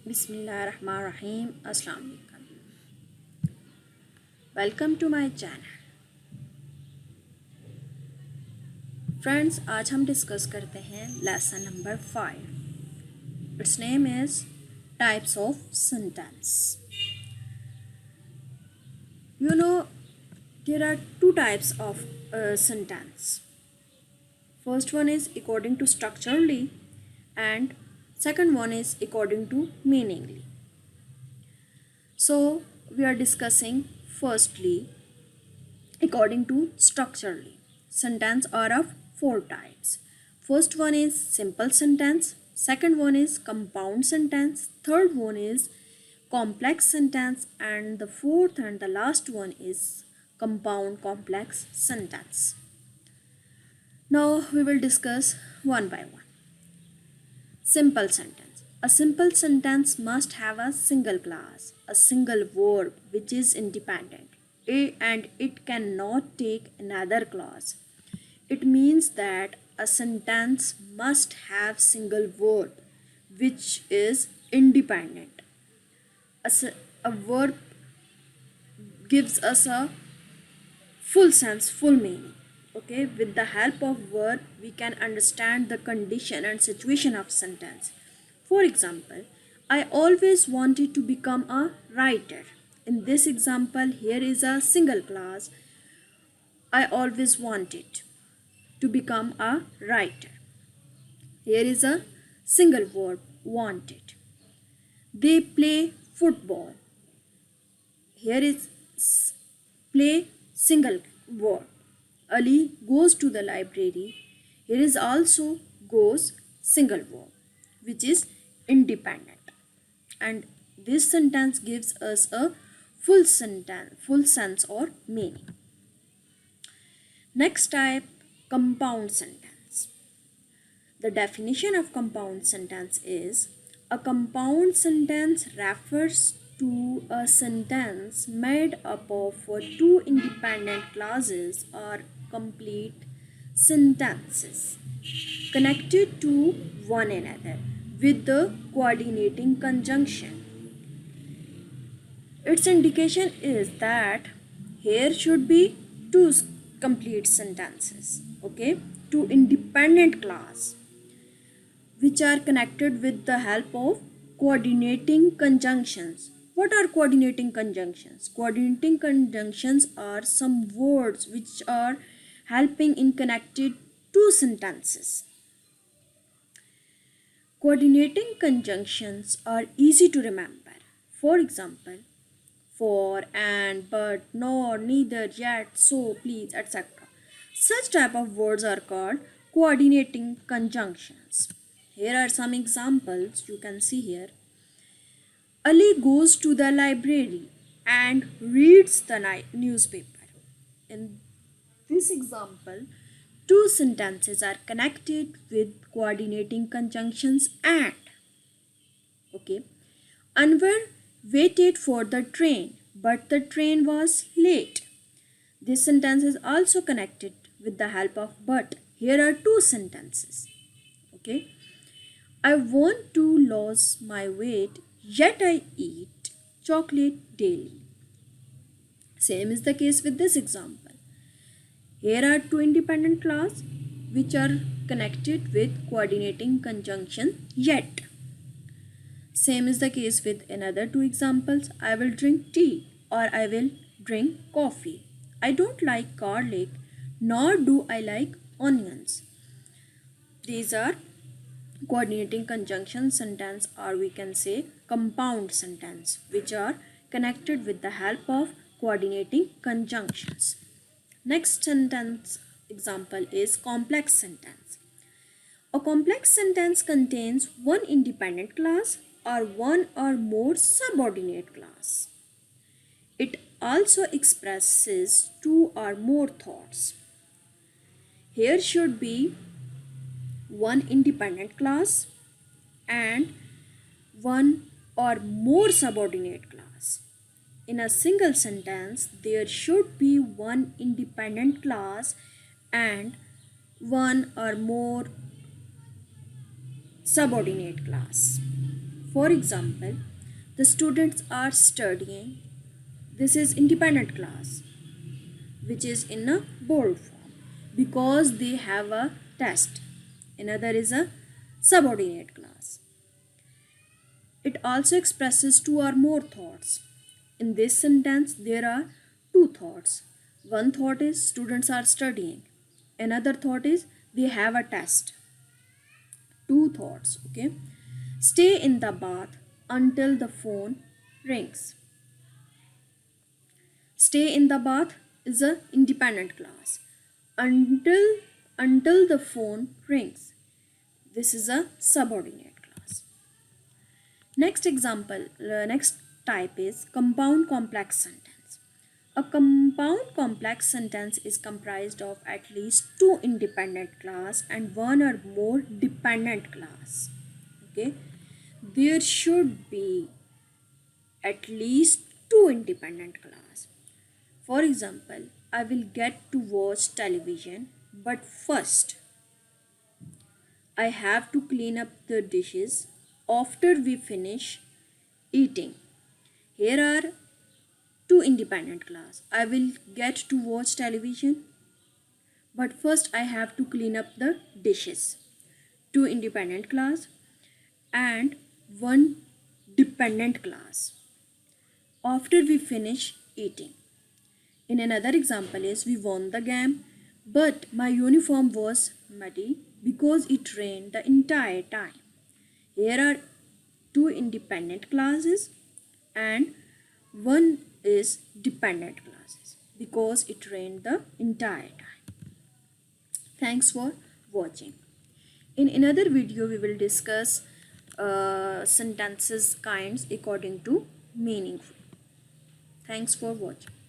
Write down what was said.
बिस्मिल्लाहिर्रहमानिर्रहीम। अस्सलाम वालेकुम। Welcome to my channel. Friends, आज हम डिस्कस करते हैं lesson number 5। It's name is types of sentence. You know, there are two types of sentence. First one is according to structurally, and second one is according to meaningly. So we are discussing firstly according to structurally. Sentence are of four types. First one is simple sentence, second one is compound sentence, third one is complex sentence, and the fourth and the last one is compound complex sentence. Now we will discuss one by one. Simple sentence. A simple sentence must have a single clause, a single verb which is independent, and it cannot take another clause. It means that a sentence must have single verb which is independent. A verb gives us a full sense, full meaning. Okay, with the help of verb we can understand the condition and situation of sentence. For example, I always wanted to become a writer. In this example, here is a single clause. I always wanted to become a writer. Here is a single verb, wanted. They play football. Here is play, single verb. Ali goes to the library. Here is also goes, single verb, which is independent. And this sentence gives us a full sentence, full sense or meaning. Next type, compound sentence. The definition of compound sentence is a compound sentence refers to a sentence made up of two independent clauses or complete sentences connected to one another with the coordinating conjunction. Its indication is that here should be two complete sentences, okay, two independent clauses which are connected with the help of coordinating conjunctions. What are coordinating conjunctions? Coordinating conjunctions are some words which are helping in connected two sentences. Coordinating conjunctions are easy to remember. For example, for, and, but, nor, neither, yet, so, please, etc. Such type of words are called coordinating conjunctions. Here are some examples you can see here. Ali goes to the library and reads the newspaper. In this example, two sentences are connected with coordinating conjunctions and. Okay. Anwar waited for the train, but the train was late. This sentence is also connected with the help of but. Here are two sentences. Okay. I want to lose my weight, yet I eat chocolate daily. Same is the case with this example. Here are two independent clauses which are connected with coordinating conjunction yet. Same is the case with another two examples. I will drink tea or I will drink coffee. I don't like garlic, nor do I like onions. These are coordinating conjunction sentence, or we can say compound sentence, which are connected with the help of coordinating conjunctions. Next sentence example is complex sentence. A complex sentence contains one independent clause or one or more subordinate clause. It also expresses two or more thoughts. Here should be one independent clause and one or more subordinate clause. In a single sentence, there should be one independent clause and one or more subordinate clause. For example, the students are studying. This is independent class, which is in a bold form because they have a test. Another is a subordinate class. It also expresses two or more thoughts. In this sentence, there are two thoughts. One thought is students are studying. Another thought is they have a test. Two thoughts, okay? Stay in the bath until the phone rings. Stay in the bath is a independent class. Until the phone rings. This is a subordinate class. Next type is compound complex sentence. A compound complex sentence is comprised of at least two independent class and one or more dependent class. Okay, there should be at least two independent class. For example, I will get to watch television, but first I have to clean up the dishes after we finish eating. Here are two independent class. I will get to watch television, but first I have to clean up the dishes. Two independent class and one dependent class after we finish eating. In another example is we won the game, but my uniform was muddy because it rained the entire time. Here are two independent classes and one is dependent classes because it rained the entire time. Thanks for watching. In another video we will discuss sentences kinds according to meaningful. Thanks for watching.